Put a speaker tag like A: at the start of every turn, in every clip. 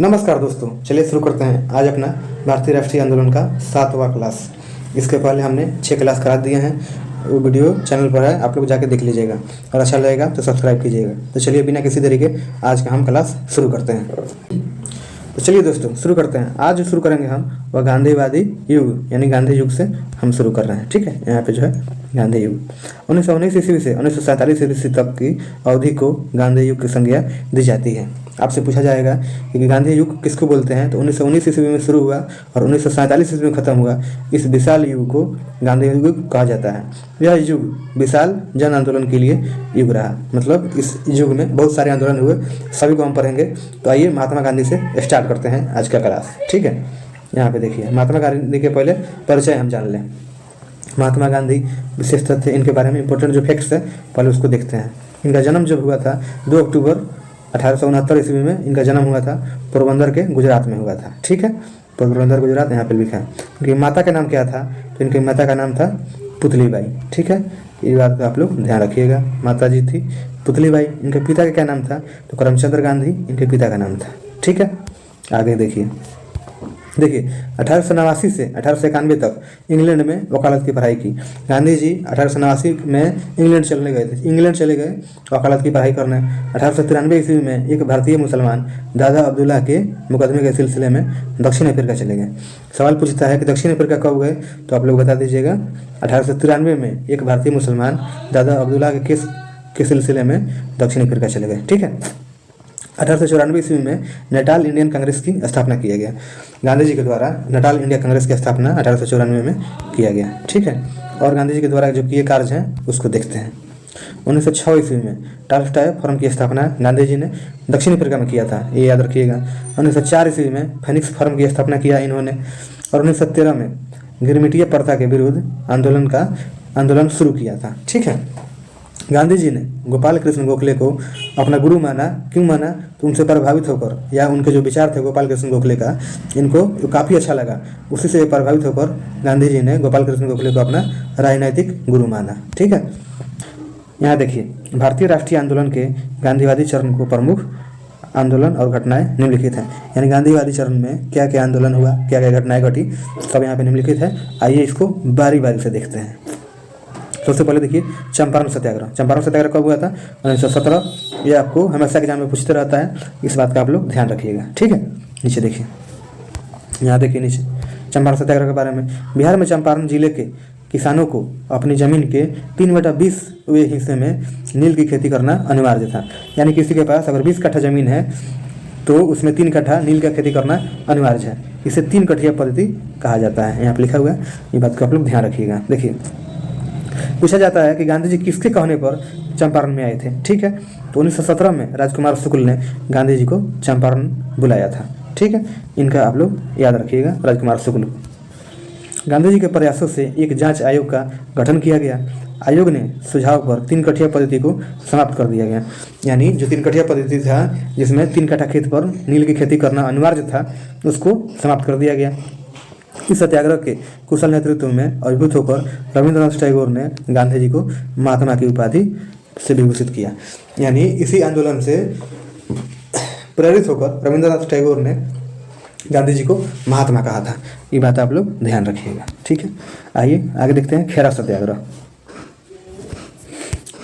A: नमस्कार दोस्तों, चलिए शुरू करते हैं आज अपना भारतीय राष्ट्रीय आंदोलन का 7वां क्लास। इसके पहले हमने 6 क्लास करा दिए हैं। वो वीडियो चैनल पर है, आप लोग जाके देख लीजिएगा और अच्छा लगेगा तो सब्सक्राइब कीजिएगा। तो चलिए बिना किसी देरी के आज का हम क्लास शुरू करते हैं। तो चलिए दोस्तों शुरू करते हैं। आज जो शुरू करेंगे हम वह गांधीवादी युग यानी गांधी युग से हम शुरू कर रहे हैं। ठीक है, यहाँ पे जो है गांधी युग 1919 ईस्वी से 1947 ईस्वी तक की अवधि को गांधी युग की संज्ञा दी जाती है। आपसे पूछा जाएगा कि गांधी युग किसको बोलते हैं, तो 1919 ईस्वी में शुरू हुआ और 1947 ईस्वी में खत्म हुआ इस विशाल युग को गांधी युग कहा जाता है। यह युग विशाल जन आंदोलन के लिए युग रहा, मतलब इस युग में बहुत सारे आंदोलन हुए, सभी को हम पढ़ेंगे। तो आइए महात्मा गांधी से स्टार्ट करते हैं आज का क्लास। ठीक है, यहाँ पे देखिए महात्मा गांधी के पहले परिचय हम जान लें। महात्मा गांधी विशेष तथ्य इनके बारे में इंपॉर्टेंट जो फैक्ट्स है पहले उसको देखते हैं। इनका जन्म जब हुआ था 2 अक्टूबर 1869 ईस्वी में इनका जन्म हुआ था। पोरबंदर के गुजरात में हुआ था। ठीक है, पोरबंदर गुजरात यहाँ पे लिखा है। इनकी माता का नाम क्या था, तो इनकी माता का नाम था पुतलीबाई। ठीक है, ये बात आप लोग ध्यान रखिएगा, माता जी थी पुतलीबाई। इनके पिता का क्या नाम था, तो करमचंद्र गांधी इनके पिता का नाम था। ठीक है, आगे देखिए 1889 से 1891 तक इंग्लैंड में वकालत की पढ़ाई की। गांधी जी 1889 में इंग्लैंड चले गए वकालत की पढ़ाई करने। 1893 ईस्वी में एक भारतीय मुसलमान दादा अब्दुल्ला के मुकदमे के सिलसिले में दक्षिण अफ्रीका चले गए। सवाल पूछता है कि दक्षिण अफ्रीका कब गए, तो आप लोग बता दीजिएगा। 1893 में एक भारतीय मुसलमान दादा अब्दुल्ला के केस के सिलसिले में दक्षिण अफ्रीका चले गए। ठीक है, 1894 ईस्वी में नेटाल इंडियन कांग्रेस की स्थापना किया गया। गांधी जी के द्वारा नेटाल इंडिया कांग्रेस की स्थापना 1894 में किया गया। ठीक है, और गांधी जी के द्वारा जो किए कार्य हैं उसको देखते हैं। 1906 ईस्वी में टॉलस्टॉय फोरम की स्थापना गांधी जी ने दक्षिण अफ्रीका में किया था, ये याद रखिएगा। 1904 ईस्वी में फेनिक्स फोरम की स्थापना किया इन्होंने। और 1913 में गिरमिटिया प्रथा के विरुद्ध आंदोलन शुरू किया था। ठीक है, गांधी जी ने गोपाल कृष्ण गोखले को अपना गुरु माना। क्यों माना, तो उनसे प्रभावित होकर, या उनके जो विचार थे गोपाल कृष्ण गोखले का इनको काफ़ी अच्छा लगा, उसी से प्रभावित होकर गांधी जी ने गोपाल कृष्ण गोखले को अपना राजनैतिक गुरु माना। ठीक है, यहाँ देखिए भारतीय राष्ट्रीय आंदोलन के गांधीवादी चरण को प्रमुख आंदोलन और घटनाएं निम्नलिखित हैं। यानी गांधीवादी चरण में क्या क्या आंदोलन हुआ, क्या क्या घटनाएं घटी, सब यहाँ पे निम्नलिखित है। आइए इसको बारी बारी से देखते हैं। सबसे पहले देखिए चंपारण सत्याग्रह। चंपारण सत्याग्रह कब हुआ था, 1917। ये आपको हमेशा एग्जाम में पूछते रहता है, इस बात का आप लोग ध्यान रखिएगा। ठीक है, नीचे देखिए, यहाँ देखिए नीचे चंपारण सत्याग्रह के बारे में। बिहार में चंपारण जिले के किसानों को अपनी जमीन के 3/20वें हिस्से में नील की खेती करना अनिवार्य था। यानी किसी के पास अगर 20 कट्ठा जमीन है तो उसमें 3 कट्ठा नील का खेती करना अनिवार्य है। इसे 3 कट्ठिया पद्धति कहा जाता है, यहाँ पर लिखा हुआ है, ये बात का आप लोग ध्यान रखिएगा। देखिए पूछा जाता है कि गांधी जी किसके कहने पर चंपारण में आए थे। ठीक है, तो 1917 में राजकुमार शुक्ल ने गांधी जी को चंपारण बुलाया था। ठीक है, इनका आप लोग याद रखिएगा, राजकुमार शुक्ल। गांधी जी के प्रयासों से एक जांच आयोग का गठन किया गया। आयोग ने सुझाव पर 3 कट्ठिया पद्धति को समाप्त कर दिया गया। यानी जो 3 कट्ठिया पद्धति था जिसमें 3 कट्ठा खेत पर नील की खेती करना अनिवार्य था, उसको समाप्त कर दिया गया। इस सत्याग्रह के कुशल नेतृत्व में अभिभूत होकर रविंद्रनाथ टैगोर ने गांधी जी को महात्मा की उपाधि से विभूषित किया। यानी इसी आंदोलन से प्रेरित होकर रविंद्रनाथ टैगोर ने गांधी जी को महात्मा कहा था। ये बात आप लोग ध्यान रखिएगा। ठीक है, आइए आगे देखते हैं खेरा सत्याग्रह।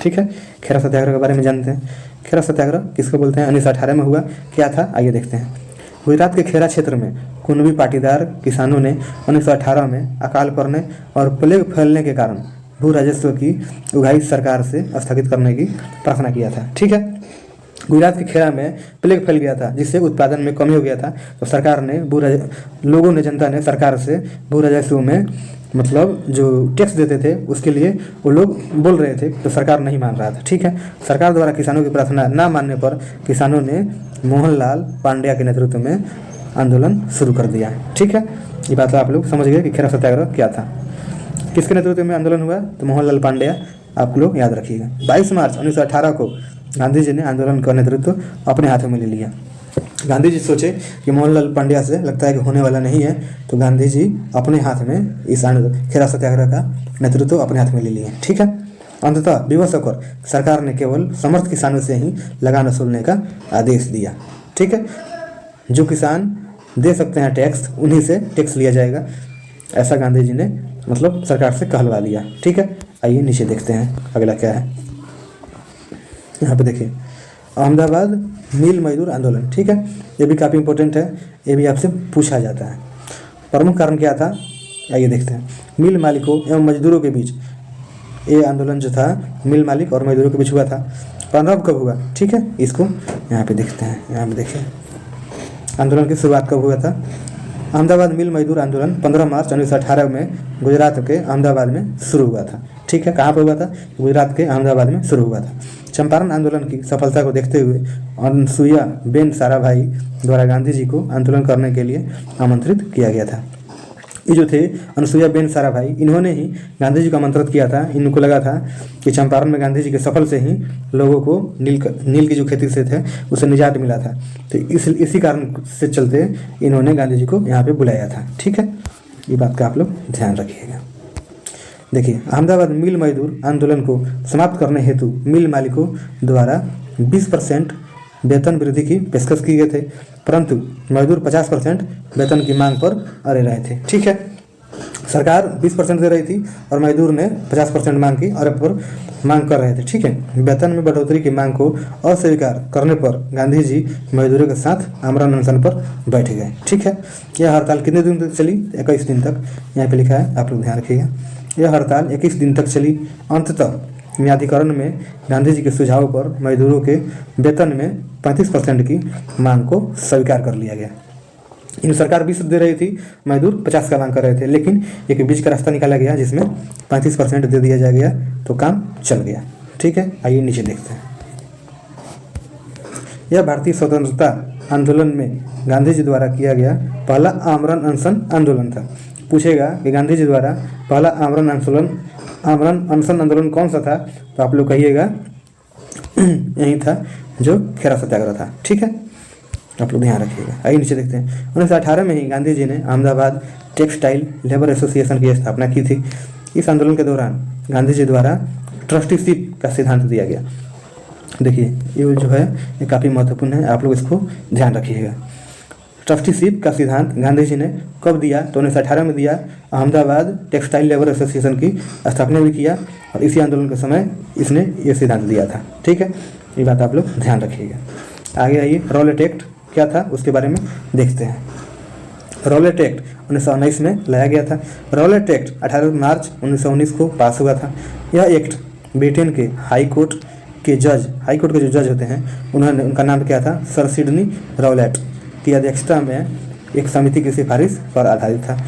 A: ठीक है, खेरा सत्याग्रह के बारे में जानते हैं। खेरा सत्याग्रह किसको बोलते हैं, 1918 में हुआ। क्या था, आइए देखते हैं। गुजरात के खेरा क्षेत्र में कुनबी पाटीदार किसानों ने 1918 में अकाल पड़ने और प्लेग फैलने के कारण भू राजस्व की उगाही सरकार से स्थगित करने की प्रार्थना किया था। ठीक है, गुजरात के खेरा में प्लेग फैल गया था जिससे उत्पादन में कमी हो गया था। तो सरकार ने जनता ने सरकार से भू राजस्व में मतलब जो टैक्स देते थे उसके लिए वो लोग बोल रहे थे, तो सरकार नहीं मान रहा था। ठीक है, सरकार द्वारा किसानों की प्रार्थना ना मानने पर किसानों ने मोहनलाल पांड्या के नेतृत्व में आंदोलन शुरू कर दिया। ठीक है, ये बात आप लोग समझ गए कि खेरा सत्याग्रह क्या था, किसके नेतृत्व में आंदोलन हुआ, तो मोहनलाल पांड्या आप लोग याद रखिएगा। 22 मार्च 1918 को गांधी जी ने आंदोलन का नेतृत्व अपने हाथों में ले लिया। गांधी जी सोचे कि मोहनलाल पांड्या से लगता है कि होने वाला नहीं है, तो गांधी जी अपने हाथ में इस खेरा सत्याग्रह का नेतृत्व अपने हाथ में ले लिए। ठीक है, अंततः विवश होकर सरकार ने केवल समर्थ किसानों से ही लगान वसूलने का आदेश दिया। ठीक है, जो किसान दे सकते हैं टैक्स, उन्हीं से टैक्स लिया जाएगा। ऐसा गांधी जी ने मतलब सरकार से कहलवा दिया। ठीक है, आइए नीचे देखते हैं अगला क्या है। यहाँ पे देखिए, अहमदाबाद मिल मजदूर आंदोलन। ठीक है, ये भी काफ़ी इंपॉर्टेंट है, ये भी आपसे पूछा जाता है। प्रमुख कारण क्या था, आइए देखते हैं। मिल मालिकों एवं मजदूरों के बीच ये आंदोलन जो था मिल मालिक और मजदूरों के बीच हुआ था। प्रारंभ कब हुआ, ठीक है, इसको यहाँ पे देखते हैं। यहाँ पे देखिए आंदोलन की शुरुआत कब हुआ था। अहमदाबाद मिल मजदूर आंदोलन 15 मार्च 1918 में गुजरात के अहमदाबाद में शुरू हुआ था। ठीक है, कहाँ पर हुआ था, गुजरात के अहमदाबाद में शुरू हुआ था। चंपारण आंदोलन की सफलता को देखते हुए अनुसुईया बेन साराभाई द्वारा गांधी जी को आंदोलन करने के लिए आमंत्रित किया गया था। ये जो थे अनुसुईया बेन साराभाई, इन्होंने ही गांधी जी को आमंत्रित किया था। इनको लगा था कि चंपारण में गांधी जी के सफल से ही लोगों को नील की जो खेती से थे उसे निजात मिला था। तो इसी कारण से चलते इन्होंने गांधी जी को यहाँ पे बुलाया था। ठीक है, ये बात का आप लोग ध्यान रखिएगा। देखिए, अहमदाबाद मिल मजदूर आंदोलन को समाप्त करने हेतु मिल मालिकों द्वारा 20% वेतन वृद्धि की पेशकश की गए थे, परंतु मजदूर 50% वेतन की मांग पर अड़े रहे थे। ठीक है, सरकार 20% दे रही थी और मजदूर ने 50% मांग की और पर मांग कर रहे थे। ठीक है, वेतन में बढ़ोतरी की मांग को अस्वीकार करने पर गांधी जी मजदूरों के साथ आमरण अनशन पर बैठ गए। ठीक है, यह हड़ताल कितने दिन तक चली, 21 दिन तक यहाँ पे लिखा है, आप लोग ध्यान रखिएगा। यह हड़ताल 21 दिन तक चली। अंततः न्यायाधिकरण में गांधी जी के सुझाव पर मजदूरों के वेतन में 35% की मांग को स्वीकार कर लिया गया। इन सरकार 20 दे रही थी, मजदूर 50 का मांग कर रहे थे, लेकिन एक बीच का रास्ता निकाला गया जिसमें 35% दे दिया जा गया, तो काम चल गया। ठीक है, आइए नीचे देखते हैं। यह भारतीय स्वतंत्रता आंदोलन में गांधी जी द्वारा किया गया पहला आमरण अनशन आंदोलन था। पूछेगा कि गांधी जी द्वारा पहला आमरण अनशन आंदोलन कौन सा था, तो आप लोग कहिएगा यही था जो खेरा सत्याग्रह था। ठीक है, आप लोग ध्यान रखिएगा। आइए नीचे देखते हैं। 1918 में ही गांधी जी ने अहमदाबाद टेक्सटाइल लेबर एसोसिएशन की स्थापना की थी। इस आंदोलन के दौरान गांधी जी द्वारा ट्रस्टीशिप का सिद्धांत दिया गया। देखिए, ये जो है ये काफ़ी महत्वपूर्ण है, आप लोग इसको ध्यान रखिएगा। ट्रस्टीशिप का सिद्धांत गांधी जी ने कब दिया, तो 1918 में दिया। अहमदाबाद टेक्सटाइल लेबर एसोसिएशन की स्थापना भी किया और इसी आंदोलन के समय इसने ये सिद्धांत दिया था। ठीक है, ये बात आप लोग ध्यान रखिएगा। आगे आइए, रॉलेट एक्ट क्या था उसके बारे में देखते हैं। रॉलेट एक्ट 1919 में लाया गया था। रॉलेट एक्ट 18 मार्च 1919 को पास हुआ था। यह एक्ट ब्रिटेन के हाई कोर्ट के जो जज होते हैं उनका नाम क्या था, सर सिडनी रॉलेट की अध्यक्षता में एक समिति की सिफारिश पर आधारित था।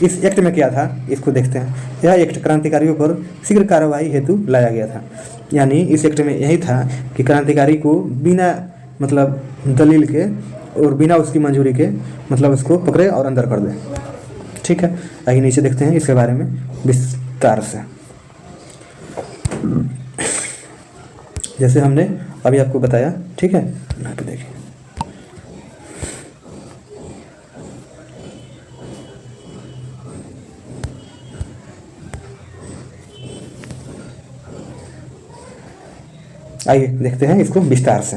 A: इस एक्ट में क्या था, इसको देखते हैं। यह एक्ट क्रांतिकारियों पर शीघ्र कार्रवाई हेतु लाया गया था। यानी इस एक्ट में यही था कि क्रांतिकारी को बिना मतलब दलील के और बिना उसकी मंजूरी के मतलब उसको पकड़े और अंदर कर दे। ठीक है, आइए नीचे देखते हैं इसके बारे में विस्तार से। जैसे हमने अभी आपको बताया। ठीक है, यहाँ पे देखिए, आइए देखते हैं इसको विस्तार से।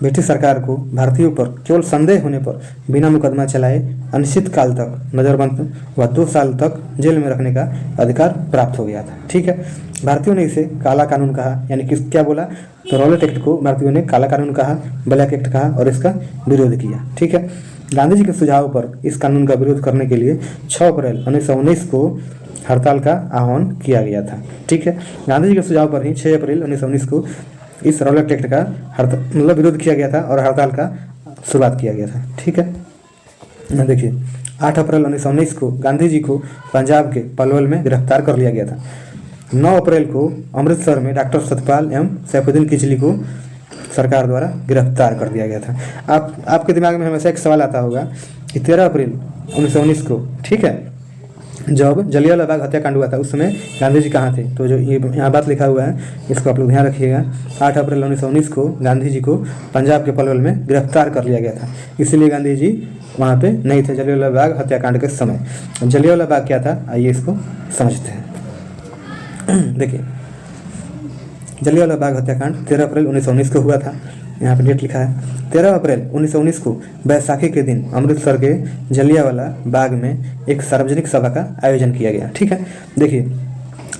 A: ब्रिटिश सरकार को भारतीयों पर केवल संदेह होने पर बिना मुकदमा चलाए अनिश्चित काल तक नज़रबंद व 2 साल तक जेल में रखने का अधिकार प्राप्त हो गया था। ठीक है, भारतीयों ने इसे काला कानून कहा। यानी किस क्या बोला, तो रॉलेट एक्ट को भारतीयों ने काला कानून कहा, ब्लैक एक्ट कहा और इसका विरोध किया। ठीक है, गांधी जी के सुझाव पर इस कानून का विरोध करने के लिए 6 अप्रैल 1919 को हड़ताल का आह्वान किया गया था। ठीक है, गांधी जी के सुझाव पर ही 6 अप्रैल 1919 को इस रॉलेट एक्ट का मतलब विरोध किया गया था और हड़ताल का शुरुआत किया गया था। ठीक है, देखिए 8 अप्रैल 1919 को गांधी जी को पंजाब के पलवल में गिरफ्तार कर लिया गया था। 9 अप्रैल को अमृतसर में डॉक्टर सतपाल एवं सैफुद्दीन किचली को सरकार द्वारा गिरफ्तार कर दिया गया था। आपके दिमाग में हमेशा एक सवाल आता होगा कि 13 अप्रैल 1919 को, ठीक है, जब जलियांवाला बाग हत्याकांड हुआ था उस समय गांधी जी कहाँ थे, तो जो ये यहाँ बात लिखा हुआ है इसको आप लोग ध्यान रखिएगा। 8 अप्रैल 1919 को गांधी जी को पंजाब के पलवल में गिरफ्तार कर लिया गया था। इसीलिए गांधी जी वहाँ पे नहीं थे जलियांवाला बाग हत्याकांड के समय। जलियांवाला बाग क्या था, आइए इसको समझते हैं। देखिए, जलियांवाला बाग हत्याकांड 13 अप्रैल 1919 को हुआ था। यहाँ पे डेट लिखा है 13 अप्रैल 1919 को बैसाखी के दिन अमृतसर के जलियांवाला बाग में एक सार्वजनिक सभा का आयोजन किया गया। ठीक है, देखिए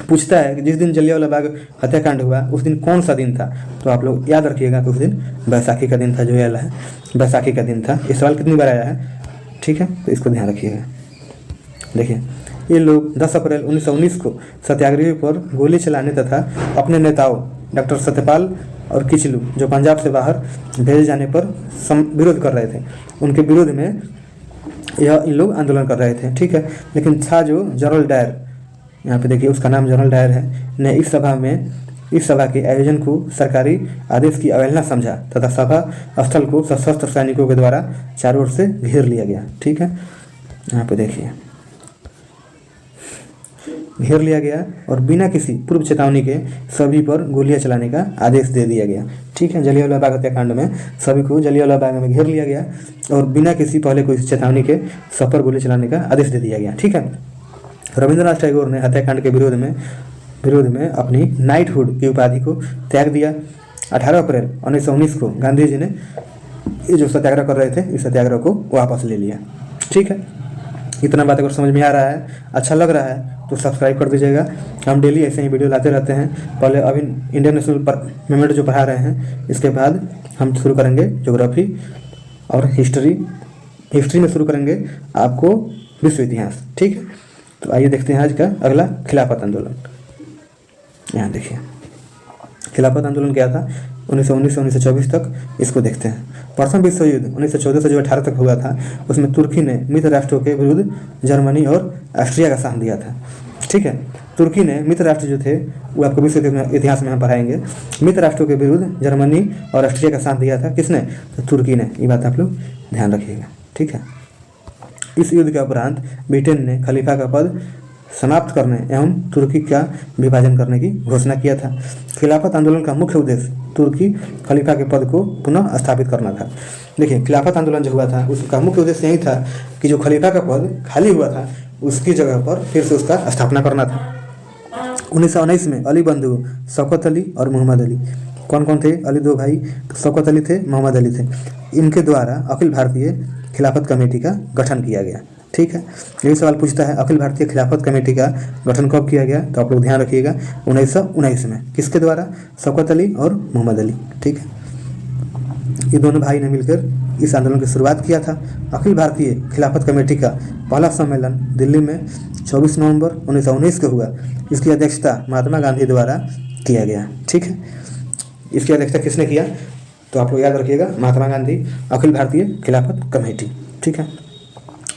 A: पूछता है कि जिस दिन जलियांवाला बाग हत्याकांड हुआ उस दिन कौन सा दिन था, तो आप लोग याद रखिएगा कि उस दिन बैसाखी का दिन था, जो याद है बैसाखी का दिन था। ये सवाल कितनी बार आया है, ठीक है, तो इसको ध्यान रखिएगा। देखिए ये लोग 10 अप्रैल 1919 को सत्याग्रही पर गोली चलाने तथा अपने नेताओं डॉक्टर सत्यपाल और किचलू जो पंजाब से बाहर भेजे जाने पर विरोध कर रहे थे, उनके विरोध में यह इन लोग आंदोलन कर रहे थे। ठीक है, लेकिन था जो जनरल डायर, यहाँ पे देखिए उसका नाम जनरल डायर है, ने इस सभा के आयोजन को सरकारी आदेश की अवहेलना समझा तथा सभा स्थल को सशस्त्र सैनिकों के द्वारा चारों ओर से घेर लिया गया। ठीक है, यहाँ पे देखिए घेर लिया गया और बिना किसी पूर्व चेतावनी के सभी पर गोलियां चलाने का आदेश दे दिया गया। ठीक है, जलियांवाला बाग हत्याकांड में सभी को जलियांवाला बाग में घेर लिया गया और बिना किसी पहले कोई चेतावनी के सब पर गोली चलाने का आदेश दे दिया गया। ठीक है, रविंद्रनाथ टैगोर ने हत्याकांड के विरोध में अपनी नाइटहुड की उपाधि को त्याग दिया। 18 अप्रैल 1919 को गांधी जी ने ये जो सत्याग्रह कर रहे थे इस सत्याग्रह को वापस ले लिया। ठीक है, इतना बात अगर समझ में आ रहा है, अच्छा लग रहा है तो सब्सक्राइब कर दीजिएगा। हम डेली ऐसे ही वीडियो लाते रहते हैं। पहले अभी इंडियन नेशनल मूवमेंट जो पढ़ा रहे हैं, इसके बाद हम शुरू करेंगे ज्योग्राफी और हिस्ट्री में शुरू करेंगे आपको विश्व इतिहास। ठीक है, तो आइए देखते हैं आज का अगला खिलाफत आंदोलन। यहाँ देखिए खिलाफत आंदोलन क्या था 1919 से 1924 तक, इसको देखते हैं। प्रथम विश्व युद्ध 1914 से जो 18 तक हुआ था, उसमें तुर्की ने मित्र राष्ट्रों के विरुद्ध जर्मनी और ऑस्ट्रिया का साथ दिया था। ठीक है, तुर्की ने मित्र राष्ट्र जो थे वो आपको विश्व इतिहास में हम पढ़ाएंगे। मित्र राष्ट्रों के विरुद्ध जर्मनी और ऑस्ट्रिया का साथ दिया था, किसने, तो तुर्की ने। ये बात आप लोग ध्यान रखिएगा। ठीक है, इस युद्ध के उपरांत ब्रिटेन ने खलीफा का पद समाप्त करने एवं तुर्की का विभाजन करने की घोषणा किया था। खिलाफत आंदोलन का मुख्य उद्देश्य तुर्की खलीफा के पद को पुनः स्थापित करना था। देखिए खिलाफत आंदोलन जो हुआ था उसका मुख्य उद्देश्य यही था कि जो खलीफा का पद खाली हुआ था उसकी जगह पर फिर से उसका स्थापना करना था। 1919 में अली बंधु शौकत अली और मोहम्मद अली, कौन कौन थे, अली दो भाई, शौकत अली थे, मोहम्मद अली थे, इनके द्वारा अखिल भारतीय खिलाफत कमेटी का गठन किया गया। ठीक है, यही सवाल पूछता है अखिल भारतीय खिलाफत कमेटी का गठन कब किया गया, तो आप लोग ध्यान रखिएगा 1919 में। किसके द्वारा, शौकत अली और मोहम्मद अली। ठीक है, ये दोनों भाई ने मिलकर इस आंदोलन की शुरुआत किया था। अखिल भारतीय खिलाफत कमेटी का पहला सम्मेलन दिल्ली में 24 नवंबर 1919 को हुआ। इसकी अध्यक्षता महात्मा गांधी द्वारा किया गया। ठीक है, इसकी अध्यक्षता किसने किया, तो आप लोग याद रखिएगा महात्मा गांधी, अखिल भारतीय खिलाफत कमेटी। ठीक है,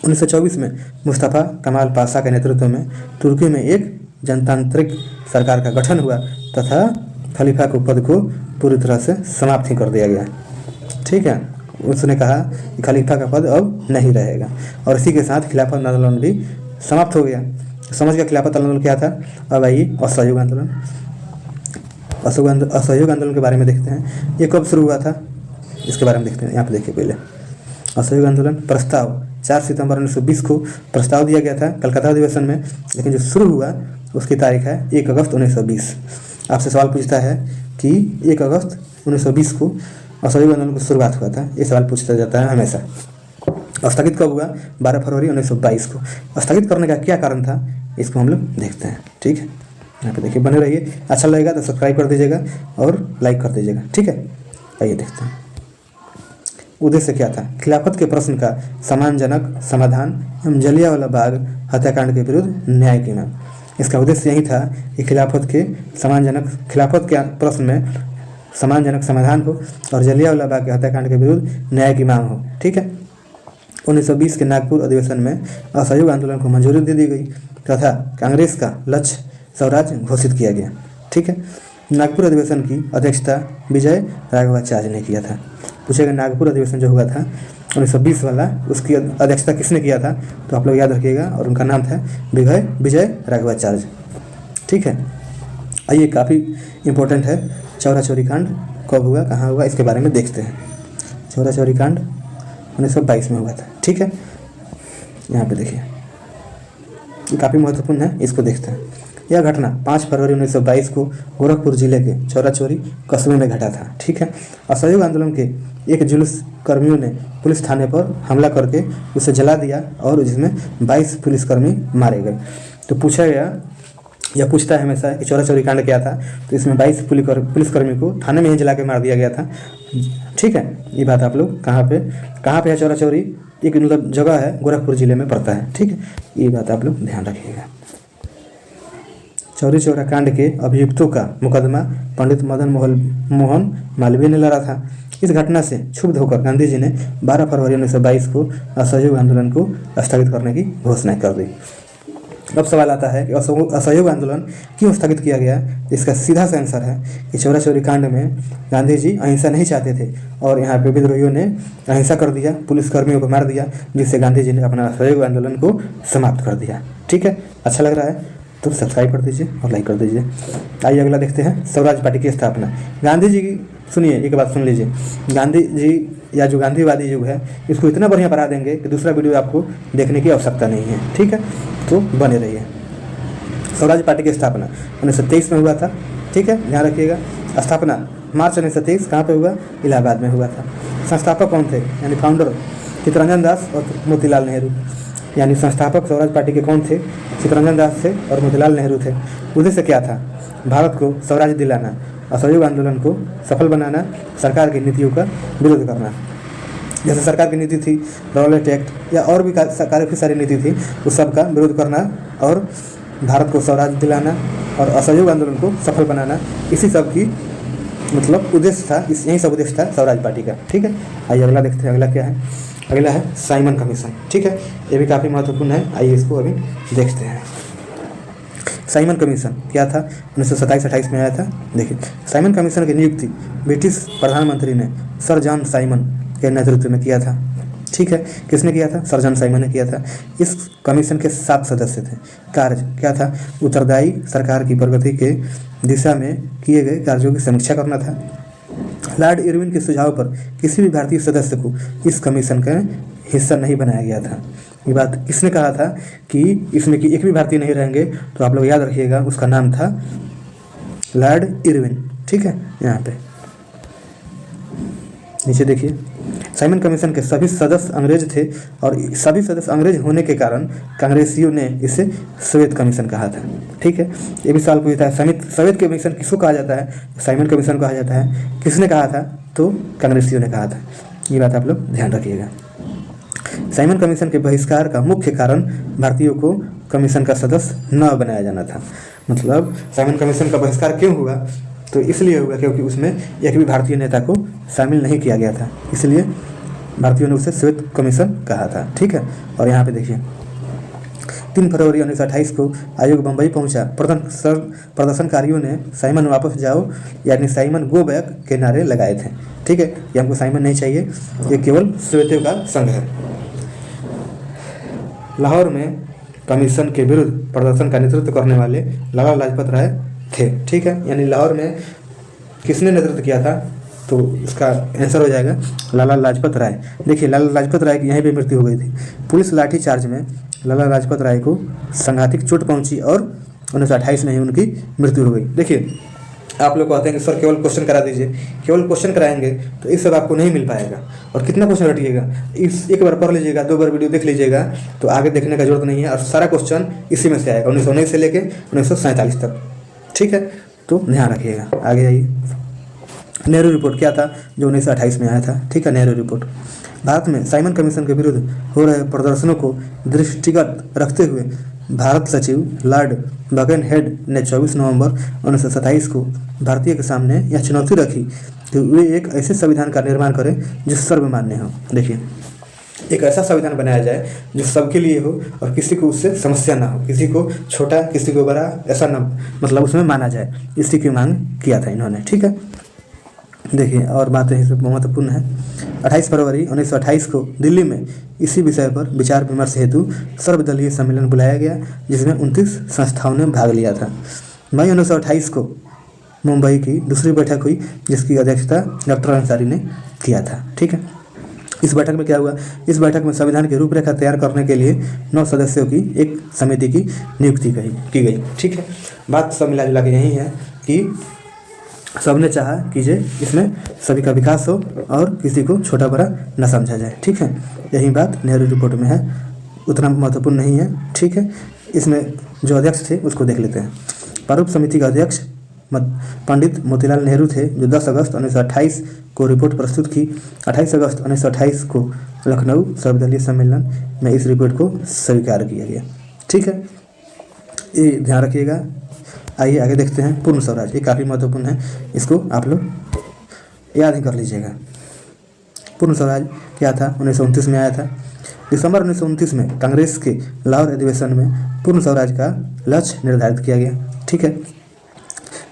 A: 1924 में मुस्तफ़ा कमाल पाशा के नेतृत्व में तुर्की में एक जनतांत्रिक सरकार का गठन हुआ तथा खलीफा के पद को पूरी तरह से समाप्त ही कर दिया गया। ठीक है, उसने कहा कि खलीफा का पद अब नहीं रहेगा और इसी के साथ खिलाफत आंदोलन भी समाप्त हो गया। समझ गया खिलाफत आंदोलन क्या था। अब आइए असहयोग आंदोलन। असहयोग आंदोलन के बारे में देखते हैं। ये कब शुरू हुआ था, इसके बारे में देखते हैं। यहाँ पे देखिए पहले असहयोग आंदोलन प्रस्ताव 4 सितंबर 1920 को प्रस्ताव दिया गया था कलकत्ता अधिवेशन में, लेकिन जो शुरू हुआ उसकी तारीख है 1 अगस्त 1920। आपसे सवाल पूछता है कि 1 अगस्त 1920 को असहयोग आंदोलन की शुरुआत हुआ था, ये सवाल पूछता जाता है हमेशा। स्थगित कब हुआ, 12 फरवरी 1922 को। स्थगित करने का क्या कारण था, इसको हम लोग देखते हैं। ठीक है, यहाँ पे देखिए, बने रहिए। अच्छा लगेगा तो सब्सक्राइब कर दीजिएगा और लाइक कर दीजिएगा। ठीक है, आइए देखते हैं उद्देश्य क्या था। खिलाफत के प्रश्न का सम्मानजनक समाधान एवं जलियांवाला बाग हत्याकांड के विरुद्ध न्याय की मांग। इसका उद्देश्य यही था कि खिलाफत के प्रश्न में सम्मानजनक समाधान हो और जलियांवाला बाग के हत्याकांड के विरुद्ध न्याय की मांग हो। ठीक है, 1920 के नागपुर अधिवेशन में असहयोग आंदोलन को मंजूरी दे दी गई तथा कांग्रेस का लक्ष्य स्वराज घोषित किया गया। ठीक है, नागपुर अधिवेशन की अध्यक्षता विजय राघवाचार्य ने किया था। पूछेगा नागपुर अधिवेशन जो हुआ था 1920 वाला, उसकी अध्यक्षता किसने किया था, तो आप लोग याद रखिएगा और उनका नाम था विजय राघवाचार्य। ठीक है, आइए काफ़ी इम्पोर्टेंट है, चौरा चौरी कांड कब हुआ, कहाँ हुआ, इसके बारे में देखते हैं। चौरा चौरी कांड 1922 में हुआ था। ठीक है, यहाँ पे देखिए ये काफ़ी महत्वपूर्ण है, इसको देखते हैं। यह घटना 5 फरवरी 1922 को गोरखपुर जिले के चौरा चौरी कस्बे में घटा था। ठीक है। असहयोग आंदोलन के एक जुलूस कर्मियों ने पुलिस थाने पर हमला करके उसे जला दिया और जिसमें 22 पुलिसकर्मी मारे गए। तो पूछा गया, यह पूछता है हमेशा कि चौरा चौरी कांड क्या था, तो इसमें 22 पुलिसकर्मी को थाने में ही जला के मार दिया गया था। ठीक है। ये बात आप लोग कहाँ पे है चौरा चौरी, एक मतलब जगह है गोरखपुर जिले में पड़ता है। ठीक है, ये बात आप लोग ध्यान रखिएगा। चौरी चौरा कांड के अभियुक्तों का मुकदमा पंडित मदन मोहन मालवीय ने लड़ा था। इस घटना से क्षुब्ध होकर गांधी जी ने 12 फरवरी 1922 को असहयोग आंदोलन को स्थगित करने की घोषणा कर दी। अब सवाल आता है कि असहयोग आंदोलन क्यों स्थगित किया गया। इसका सीधा सा आंसर है कि चौरा चौरी कांड में गांधी जी अहिंसा नहीं चाहते थे और यहाँ पे विद्रोहियों ने अहिंसा कर दिया, पुलिसकर्मियों को मार दिया, जिससे गांधी जी ने अपना असहयोग आंदोलन को समाप्त कर दिया। ठीक है, अच्छा लग रहा है तो सब्सक्राइब कर दीजिए और लाइक कर दीजिए। आइए अगला देखते हैं, स्वराज पार्टी की स्थापना। गांधी जी की, सुनिए एक बात सुन लीजिए, गांधी जी या जो गांधीवादी युग है इसको इतना बढ़िया बना देंगे कि दूसरा वीडियो आपको देखने की आवश्यकता नहीं है। ठीक है, तो बने रहिए। स्वराज पार्टी की स्थापना 1923 में हुआ था। ठीक है, ध्यान रखिएगा। स्थापना मार्च 1923 कहाँ पे हुआ, इलाहाबाद में हुआ था। संस्थापक कौन थे, यानी फाउंडर चित्तरंजन दास और मोतीलाल नेहरू। यानी संस्थापक स्वराज पार्टी के कौन थे, चित्तरंजन दास थे और मोतीलाल नेहरू थे। उद्देश्य क्या था, भारत को स्वराज दिलाना, असहयोग आंदोलन को सफल बनाना, सरकार की नीतियों का विरोध करना। जैसे सरकार की नीति थी रॉलेट एक्ट या और भी काफ़ी सारी नीति थी, उस सब का विरोध करना और भारत को स्वराज दिलाना और असहयोग आंदोलन को सफल बनाना, इसी सब की मतलब उद्देश्य था, यही सब उद्देश्य था स्वराज पार्टी का। ठीक है, आइए अगला देखते हैं। अगला क्या है, अगला है साइमन कमीशन। ठीक है, ये भी काफ़ी महत्वपूर्ण है, आइए इसको अभी देखते हैं। साइमन कमीशन क्या था, 1927-28 में आया था। देखिए, साइमन कमीशन की नियुक्ति ब्रिटिश प्रधानमंत्री ने सर जॉन साइमन के नेतृत्व में किया था। ठीक है, किसने किया था, सर जॉन साइमन ने किया था। इस कमीशन के 7 सदस्य थे। कार्य क्या था, उत्तरदायी सरकार की प्रगति के दिशा में किए गए कार्यों की समीक्षा करना था। लॉर्ड इरविन के सुझाव पर किसी भी भारतीय सदस्य को इस कमीशन का हिस्सा नहीं बनाया गया था। ये बात किसने कहा था कि इसमें कि एक भी भारतीय नहीं रहेंगे, तो आप लोग याद रखिएगा, उसका नाम था लॉर्ड इरविन। ठीक है, यहाँ पे नीचे देखिए, साइमन कमीशन के सभी सदस्य अंग्रेज थे और सभी सदस्य अंग्रेज होने के कारण कांग्रेसियों ने इसे श्वेत कमीशन कहा था। ठीक है, ये भी सवाल पूछता है, श्वेत कमीशन किसको कहा जाता है, साइमन कमीशन कहा जाता है। किसने कहा था, तो कांग्रेसियों ने कहा था। ये बात आप लोग ध्यान रखिएगा। साइमन कमीशन के बहिष्कार का मुख्य कारण भारतीयों को कमीशन का सदस्य न बनाया जाना था। मतलब साइमन कमीशन का बहिष्कार क्यों हुआ, तो इसलिए हुआ क्योंकि उसमें एक भी भारतीय नेता को शामिल नहीं किया गया था, इसलिए भारतीयों ने उसे श्वेत कमीशन कहा था। ठीक है, और यहाँ पे देखिए 3 फरवरी 1928 को आयोग बम्बई पहुंचा। प्रदर्शनकारियों ने साइमन वापस जाओ यानी साइमन गो बैक के नारे लगाए थे। ठीक है, ये हमको साइमन नहीं चाहिए, ये केवल श्वेतों का संघ है। लाहौर में कमीशन के विरुद्ध प्रदर्शन का नेतृत्व करने वाले लाला लाजपत राय थे। ठीक है, यानी लाहौर में किसने नेतृत्व किया था, तो इसका आंसर हो जाएगा लाला लाजपत राय। देखिए, लाला लाजपत राय की यहीं पे मृत्यु हो गई थी। पुलिस लाठीचार्ज में लाला लाजपत राय को संघातिक चोट पहुंची और 1928 में ही उनकी मृत्यु हो गई। देखिए, आप लोग कहते हैं कि सर केवल क्वेश्चन करा दीजिए, केवल क्वेश्चन कराएंगे तो इस सब आपको नहीं मिल पाएगा। और कितना क्वेश्चन रटिएगा, इस एक बार पढ़ लीजिएगा, 2 बार वीडियो देख लीजिएगा, तो आगे देखने का जरूरत नहीं है। और सारा क्वेश्चन इसी में से आएगा, 1919 से लेकर 1947 तक। ठीक है, तो ध्यान रखिएगा। आगे आइए, नेहरू रिपोर्ट क्या था, जो 1928 में आया था। ठीक है, नेहरू रिपोर्ट भारत में साइमन कमीशन के विरुद्ध हो रहे प्रदर्शनों को दृष्टिगत रखते हुए भारत सचिव लॉर्ड बकेनहेड ने 24 नवंबर 1927 को भारतीय के सामने यह चुनौती रखी कि वे एक ऐसे संविधान का निर्माण करें जो सर्वमान्य हो। देखिए, एक ऐसा संविधान बनाया जाए जो सबके लिए हो और किसी को उससे समस्या ना हो, किसी को छोटा किसी को बड़ा ऐसा ना मतलब उसमें माना जाए, इसी की मांग किया था इन्होंने। ठीक है, देखिए और बात है महत्वपूर्ण है। 28 फरवरी 1928 को दिल्ली में इसी विषय पर विचार विमर्श हेतु सर्वदलीय सम्मेलन बुलाया गया, जिसमें 29 संस्थाओं ने भाग लिया था। मई 1928 को मुंबई की दूसरी बैठक हुई, जिसकी अध्यक्षता डॉक्टर अंसारी ने किया था। ठीक है, इस बैठक में क्या हुआ? इस बैठक में संविधान की रूपरेखा तैयार करने के लिए 9 सदस्यों की एक समिति की नियुक्ति की गई। ठीक है, बात सब मिला जुला के यही है कि सबने चाहा कि इसमें सभी का विकास हो और किसी को छोटा बड़ा न समझा जाए। ठीक है, यही बात नेहरू रिपोर्ट में है, उतना महत्वपूर्ण नहीं है। ठीक है, इसमें जो अध्यक्ष थे उसको देख लेते हैं। प्रारूप समिति का अध्यक्ष पंडित मोतीलाल नेहरू थे, जो 10 अगस्त 1928 को रिपोर्ट प्रस्तुत की। 28 अगस्त 1928 को लखनऊ सर्वदलीय सम्मेलन में इस रिपोर्ट को स्वीकार किया गया। ठीक है, ये ध्यान रखिएगा। आइए आगे देखते हैं। पूर्ण स्वराज, ये काफ़ी महत्वपूर्ण है, इसको आप लोग याद ही कर लीजिएगा। पूर्ण स्वराज क्या था? 1929 में आया था। दिसंबर 1929 में कांग्रेस के लाहौर अधिवेशन में पूर्ण स्वराज का लक्ष्य निर्धारित किया गया। ठीक है,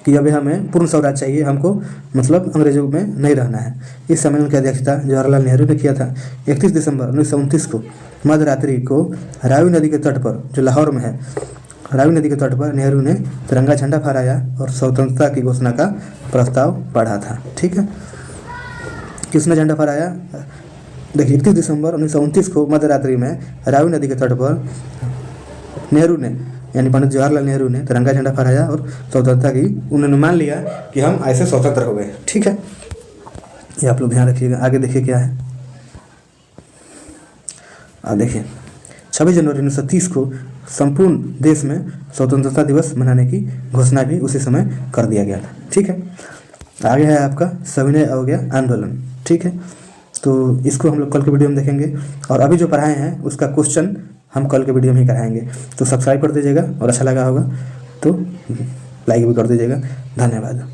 A: कि अब हमें पूर्ण स्वराज चाहिए, हमको मतलब अंग्रेजों में नहीं रहना है। इस सम्मेलन की अध्यक्षता जवाहरलाल नेहरू ने किया था। 31 दिसंबर 1929 को मध्यरात्रि को रावी नदी के तट पर, जो लाहौर में है, रावी नदी के तट पर नेहरू ने तिरंगा झंडा फहराया और स्वतंत्रता की घोषणा का प्रस्ताव पढ़ा था। ठीक है, किसने झंडा फहराया? देखिए, 31 दिसंबर 1929 को मध्यरात्रि में रावी नदी के तट पर नेहरू ने, यानी पंडित जवाहरलाल नेहरू ने तिरंगा झंडा फहराया और स्वतंत्रता की, उन्होंने मान लिया कि हम ऐसे स्वतंत्र हो गए। ठीक है, ये आप लोग ध्यान रखिएगा। आगे देखिए क्या है। देखिए 26 जनवरी 1930 को संपूर्ण देश में स्वतंत्रता दिवस मनाने की घोषणा भी उसी समय कर दिया गया था। ठीक है, आगे है आपका सविनय अवज्ञा आंदोलन। ठीक है, तो इसको हम लोग कल के वीडियो में देखेंगे, और अभी जो पढ़ाए हैं उसका क्वेश्चन हम कल के वीडियो में ही कराएंगे। तो सब्सक्राइब कर दीजिएगा, और अच्छा लगा होगा तो लाइक भी कर दीजिएगा। धन्यवाद।